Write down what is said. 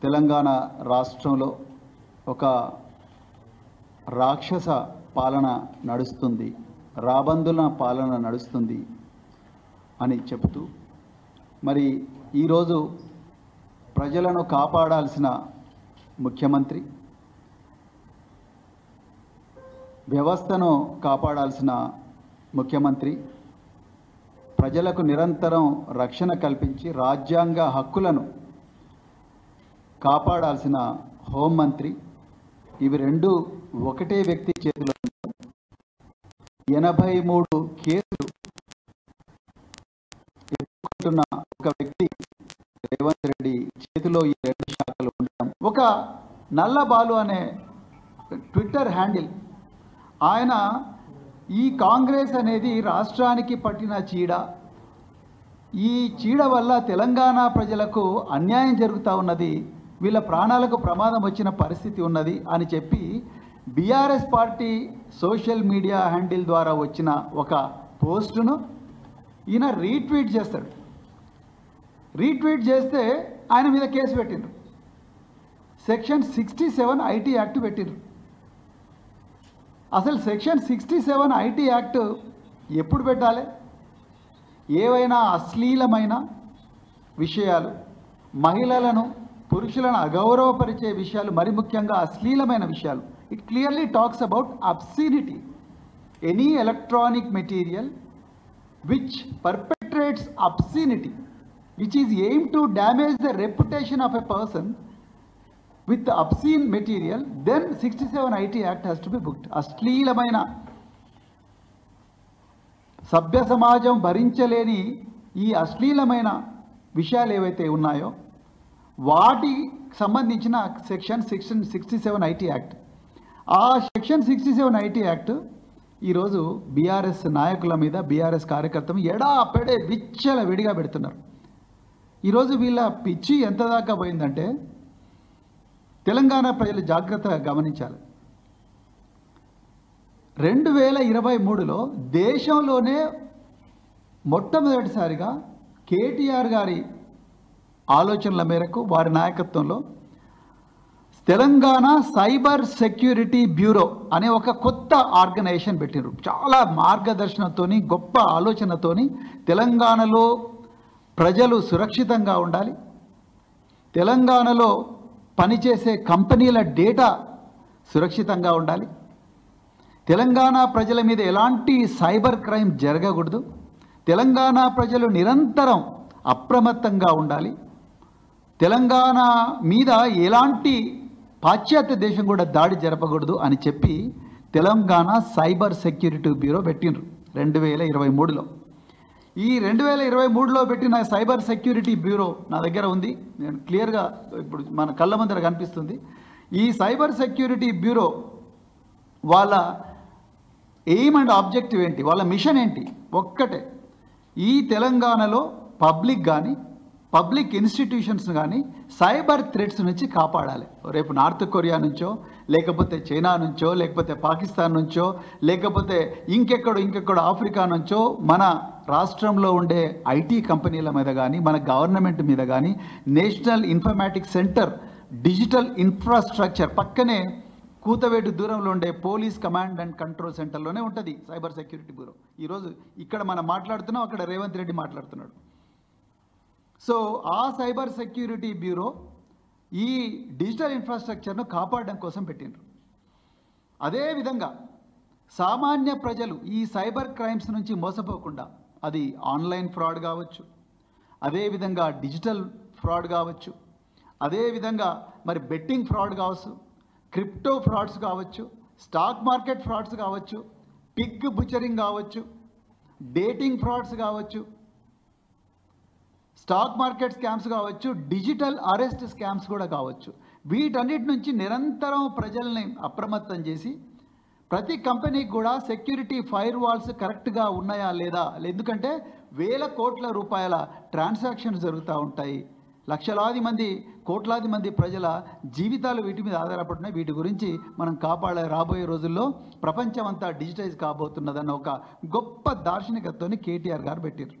తెలంగాణ రాష్ట్రంలో ఒక రాక్షస పాలన నడుస్తుంది, రాబందుల పాలన నడుస్తుంది అని చెబుతూ మరి ఈరోజు ప్రజలను కాపాడాల్సిన ముఖ్యమంత్రి, వ్యవస్థను కాపాడాల్సిన ముఖ్యమంత్రి, ప్రజలకు నిరంతరం రక్షణ కల్పించి రాజ్యాంగ హక్కులను కాపాడాల్సిన హోంమంత్రి, ఇవి రెండు ఒకటే వ్యక్తి చేతిలో 83 కేసులు ఎదుర్కొంటున్న ఒక వ్యక్తి రేవంత్ రెడ్డి చేతిలో ఈ రెండు శాఖలు ఉండడం. ఒక నల్లబాలు అనే ట్విట్టర్ హ్యాండిల్, ఆయన ఈ కాంగ్రెస్ అనేది రాష్ట్రానికి పట్టిన చీడ, ఈ చీడ వల్ల తెలంగాణ ప్రజలకు అన్యాయం జరుగుతూ ఉన్నది, వీళ్ళ ప్రాణాలకు ప్రమాదం వచ్చిన పరిస్థితి ఉన్నది అని చెప్పి BRS party social media handle ద్వారా వచ్చిన ఒక పోస్టును ఈయన రీట్వీట్ చేస్తాడు. రీట్వీట్ చేస్తే ఆయన మీద కేసు పెట్టిండ్రు. సెక్షన్ 67 ఐటీ యాక్ట్ పెట్టిండ్రు. అసలు సెక్షన్ 67 ఐటీ యాక్ట్ ఎప్పుడు పెట్టాలి? ఏవైనా అశ్లీలమైన విషయాలు, మహిళలను పురుషులను అగౌరవపరిచే విషయాలు, మరి ముఖ్యంగా అశ్లీలమైన విషయాలు, it clearly talks about obscenity. Any electronic material which perpetrates obscenity which is aim to damage the reputation of a person with obscene material, then 67 IT Act has to be booked. అశ్లీలమైన, సభ్య సమాజం భరించలేని ఈ అశ్లీలమైన విషయాలు ఏవైతే ఉన్నాయో వాటికి సంబంధించిన section 67 IT act, ఆ సెక్షన్ 67 ఐటీ యాక్ట్ ఈరోజు బీఆర్ఎస్ నాయకుల మీద, బీఆర్ఎస్ కార్యకర్తలు ఎడాపెడే విచ్చల విడిగా పెడుతున్నారు. ఈరోజు వీళ్ళ పిచ్చి ఎంత దాకా పోయిందంటే, తెలంగాణ ప్రజలు జాగ్రత్తగా గమనించాలి. 2023లో దేశంలోనే మొట్టమొదటిసారిగా కేటీఆర్ గారి ఆలోచనల మేరకు, వారి నాయకత్వంలో తెలంగాణ సైబర్ సెక్యూరిటీ బ్యూరో అనే ఒక కొత్త ఆర్గనైజేషన్ పెట్టినారు. చాలా మార్గదర్శనంతో, గొప్ప ఆలోచనతో తెలంగాణలో ప్రజలు సురక్షితంగా ఉండాలి, తెలంగాణలో పనిచేసే కంపెనీల డేటా సురక్షితంగా ఉండాలి, తెలంగాణ ప్రజల మీద ఎలాంటి సైబర్ క్రైమ్ జరగకూడదు, తెలంగాణ ప్రజలు నిరంతరం అప్రమత్తంగా ఉండాలి, తెలంగాణ మీద ఎలాంటి పాశ్చాత్య దేశం కూడా దాడి జరపకూడదు అని చెప్పి తెలంగాణ సైబర్ సెక్యూరిటీ బ్యూరో పెట్టినరు 2023లో. ఈ 2023లో పెట్టిన సైబర్ సెక్యూరిటీ బ్యూరో నా దగ్గర ఉంది, నేను క్లియర్గా ఇప్పుడు మన కళ్ళ ముందర కనిపిస్తుంది. ఈ సైబర్ సెక్యూరిటీ బ్యూరో వాళ్ళ ఎయిమ్ అండ్ ఆబ్జెక్టివ్ ఏంటి, వాళ్ళ మిషన్ ఏంటి? ఒక్కటే, ఈ తెలంగాణలో పబ్లిక్ కానీ, పబ్లిక్ ఇన్స్టిట్యూషన్స్ కానీ సైబర్ థ్రెట్స్ నుంచి కాపాడాలి. రేపు నార్త్ కొరియా నుంచో, లేకపోతే చైనా నుంచో, లేకపోతే పాకిస్తాన్ నుంచో, లేకపోతే ఇంకెక్కడో ఆఫ్రికా నుంచో మన రాష్ట్రంలో ఉండే ఐటీ కంపెనీల మీద కానీ, మన గవర్నమెంట్ మీద కానీ, national informatics centre digital infrastructure పక్కనే కూతవేటు దూరంలో ఉండే పోలీస్ కమాండ్ అండ్ కంట్రోల్ సెంటర్లోనే ఉంటుంది సైబర్ సెక్యూరిటీ బ్యూరో. ఈరోజు ఇక్కడ మనం మాట్లాడుతున్నాం, అక్కడ రేవంత్ రెడ్డి మాట్లాడుతున్నాడు. సో ఆ సైబర్ సెక్యూరిటీ బ్యూరో ఈ డిజిటల్ ఇన్ఫ్రాస్ట్రక్చర్ను కాపాడడం కోసం పెట్టిండ్రు. అదేవిధంగా సామాన్య ప్రజలు ఈ సైబర్ క్రైమ్స్ నుంచి మోసపోకుండా, అది ఆన్లైన్ ఫ్రాడ్ కావచ్చు, అదేవిధంగా డిజిటల్ ఫ్రాడ్ కావచ్చు, అదేవిధంగా మరి బెట్టింగ్ ఫ్రాడ్ కావచ్చు, క్రిప్టో ఫ్రాడ్స్ కావచ్చు, స్టాక్ మార్కెట్ ఫ్రాడ్స్ కావచ్చు, పిగ్ బుచరింగ్ కావచ్చు, డేటింగ్ ఫ్రాడ్స్ కావచ్చు, స్టాక్ మార్కెట్ స్కామ్స్ కావచ్చు, డిజిటల్ అరెస్ట్ స్కామ్స్ కూడా కావచ్చు. వీటన్నిటి నుంచి నిరంతరం ప్రజల్ని అప్రమత్తం చేసి ప్రతి కంపెనీకి కూడా సెక్యూరిటీ ఫైర్ వాల్స్ కరెక్ట్గా ఉన్నాయా లేదా, ఎందుకంటే వేల కోట్ల రూపాయల ట్రాన్సాక్షన్స్ జరుగుతూ ఉంటాయి, లక్షలాది మంది, కోట్లాది మంది ప్రజల జీవితాలు వీటి మీద ఆధారపడుతున్నాయి. వీటి గురించి మనం కాపాడే రాబోయే రోజుల్లో ప్రపంచం అంతా డిజిటైజ్ కాబోతున్నదన్న ఒక గొప్ప దార్శనికతని కేటీఆర్ గారు పెట్టారు.